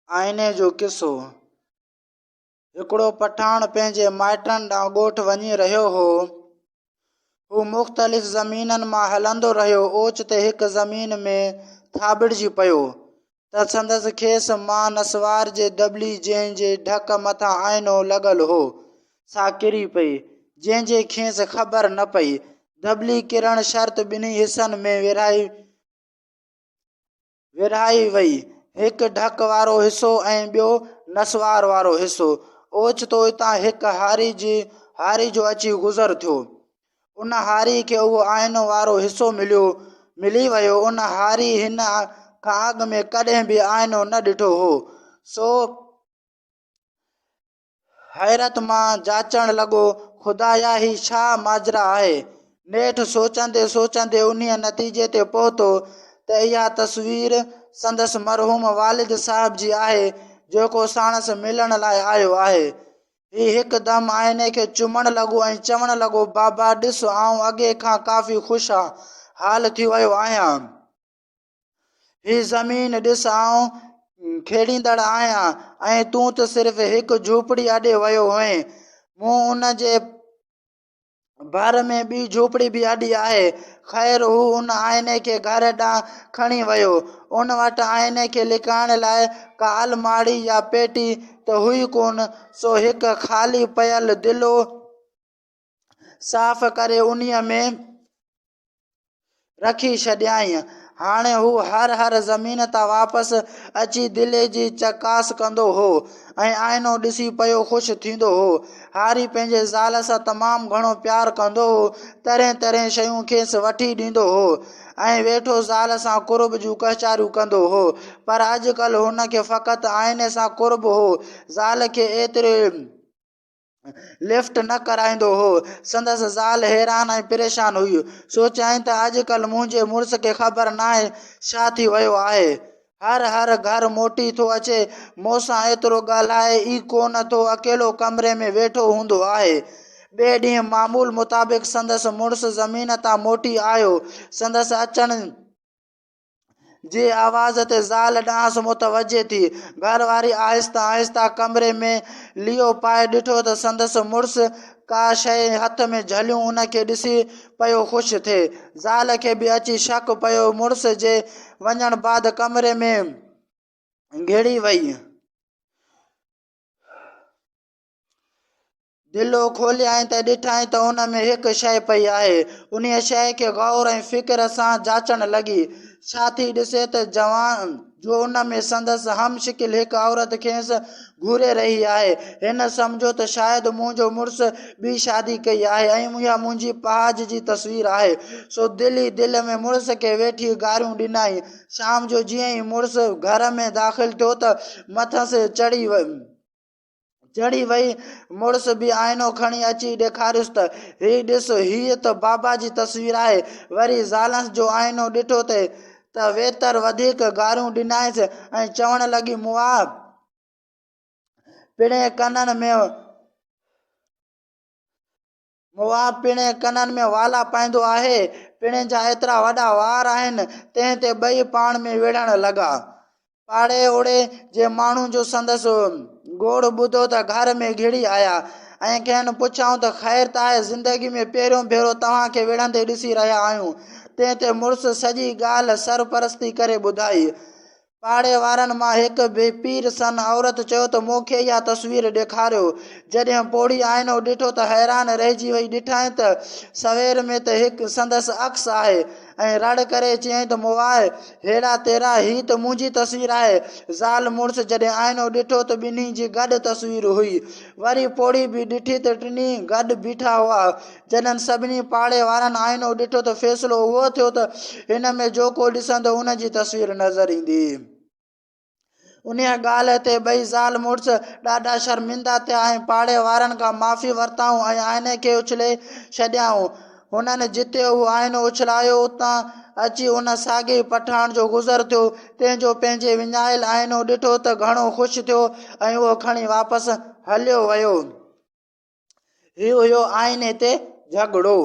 आईने जो किस्सो। हिकिड़ो पठाण पंहिंजे माइटनि ॾांहुं ॻोठ वञी रहियो हो। हू मुख़्तलिफ़ ज़मीननि मां हलंदो रहियो। ओचिते हिकु ज़मीन में थाबिड़जी पियो त संदसि खेसि मां नसवार जे दॿली जंहिंजे ढक मथां आइनो लॻल हो सा किरी पई, जंहिंजे खेसि ख़बर न पई। दॿली किरण शर्त ॿिन्ही हिसनि में विरहाई वई, हिकु ढक वारो हिसो ऐं ॿियो नसवार वारो हिसो। ओचितो इतां हिकु हारी जो अची गुज़र थियो। उन हारी खे उहो आइनो वारो हिसो मिली वियो। उन हारी हिन खां अॻु में कॾहिं बि आइनो न ॾिठो हो, सो हैरत मां जाचण लॻो, ख़ुदाया ही छा माजरा आहे। नेठि सोचंदे सोचंदे उन्हीअ नतीजे ते पहुतो त इहा तस्वीर संदसि मरहूम वालिद साहिब जी आहे, जेको साणसि मिलण लाइ आयो आहे। ही हिकदमि आइने खे चुमण लॻो ऐं चवण लॻो, बाबा ॾिस, आउं अॻे खां काफ़ी ख़ुशहाल थी वियो आहियां। ही ज़मीन ॾिस, आउं खेड़ींदड़ आहियां ऐं तूं त सिर्फ़ हिकु झूपड़ी अॾे वियो हुएं। मूं उन जे भर में ॿी झूपड़ी बि अॾी आहे। ख़ैर, हू उन आइने खे घर ॾांहुं खणी वियो। उन वटि आइने खे लिकाइण लाइ का अलमारी या पेटी त हुई कोन, सो हिकु ख़ाली पयल दिलो साफ़ करे उन्हीअ में रखी छॾियईं। हाणे हू हर ज़मीन तां वापसि अची दिले जी चकास कंदो हो ऐं आइनो ॾिसी पियो ख़ुशि थींदो हो। हारी पंहिंजे ज़ाल सां तमामु घणो प्यारु कंदो हो, तरह तरह शयूं खेसि वठी ॾींदो हो ऐं वेठो ज़ाल सां कुर्ब जूं कचारियूं कंदो हो। पर अॼुकल्ह हुन खे फ़क़ति आइने सां कुर्ब हो, ज़ाल खे एतिरे लिफ्ट न कराईंदो हो। संदसि ज़ाल हैरान ऐं परेशान हुई। सोचियईं त अॼुकल्ह मुंहिंजे मुड़ुस खे ख़बर नाहे छा थी वियो आहे। हर घर मोटी थो अचे, मूंसां एतिरो ॻाल्हाए ई कोन थो, अकेलो कमरे में वेठो हूंदो आहे। ॿिए ॾींहुं मामूल मुताबिक़ संदसि मुड़ुस ज़मीन तां मोटी आयो। संदसि अचण जी आवाज़ ते ज़ाल ॾांहुं मुतवजे थी। घरवारी आहिस्ता आहिस्ता कमरे में लियो पाए ॾिठो त संदसि मुड़ुस का शइ हथ में झलियूं उन खे ॾिसी पियो ख़ुशि थिए। ज़ाल खे बि अची शक पियो। मुड़ुस जे वञण बाद कमरे में घिड़ी वई। दिलो खोलियाईं त ॾिठईं त उन में हिकु शइ पई आहे। उन्हीअ शइ खे गौर ऐं फ़िक्र सां जाचण लॻी। छा थी ॾिसे त जवान जो उन में संदसि हम शिकिल हिकु औरत खेसि घूरे रही आहे। हिन सम्झो त शायदि मुंहिंजो मुड़ुस ॿी शादी कई आहे ऐं इहा मुंहिंजी पहाज जी तस्वीर आहे। सो दिल ई दिल में मुड़ुस खे वेठी गारियूं ॾिनई। शाम जो जीअं ई मुड़ुस घर में दाख़िल थियो त मथसि चढ़ी वई। मुड़ुस बि आइनो खणी अची ॾेखारियुसि त हीअ ॾिस, हीअ त बाबा जी तस्वीर आहे। वरी ज़ालस जो आइनो ॾिठो त वेतर वधीक गारियूं ॾिनईंसि ऐं चवण लॻी, मुआ पिणे कननि में वाला पाईंदो आहे। पिणे जा एतिरा वॾा वार आहिनि। तंहिं ते ॿई पाण में विढ़ण लॻा। पाड़े ओड़े जे माण्हू जो संदसि गोड़ ॿुधो त घर में घिड़ी आया ऐं खेनि पुछऊं त ख़ैर त आहे, ज़िंदगी में पहिरियों भेरो तव्हांखे विढ़ंदे ॾिसी रहिया आहियूं। तंहिं ते मुड़ुस सॼी ॻाल्हि सरपरस्ती करे ॿुधाई। पाड़े वारनि मां हिकु पीर सन औरत चयो त मूंखे इहा तस्वीर ॾेखारियो। जॾहिं पोड़ी आइनो ॾिठो त हैरान रहिजी वई। ॾिठईं त सवेर में त हिकु संदसि अक्स आहे ऐं रड़ करे चयईं त मुआए, हेड़ा तेरा, ही त मुंहिंजी तस्वीर आहे। ज़ाल मुड़ुस जॾहिं आइनो ॾिठो त ॿिन्ही जी गॾु तस्वीर हुई। वरी पोड़ी बि ॾिठी त टिनी गॾु बीठा हुआ। जॾहिं सभिनी पाड़े वारनि आइनो ॾिठो त फ़ैसिलो उहो थियो त हिन में जेको ॾिसंदो उन जी तस्वीर नज़र ईंदी। उन ॻाल्हि ते ॿई ज़ाल मुड़ुस ॾाढा शर्मिंदा थिया ऐं पाड़े वारनि खां माफ़ी वरिताऊं ऐं आइने खे उछले छॾियाऊं। हुननि जिते हू आइनो उछलायो उतां अची उन साॻे पठाण जो गुज़र थियो। तंहिंजो पंहिंजे विञायल आइनो ॾिठो त घणो ख़ुशि थियो ऐं उहो खणी वापसि हलियो वियो। हीउ हुयो आइने ते झगड़ो।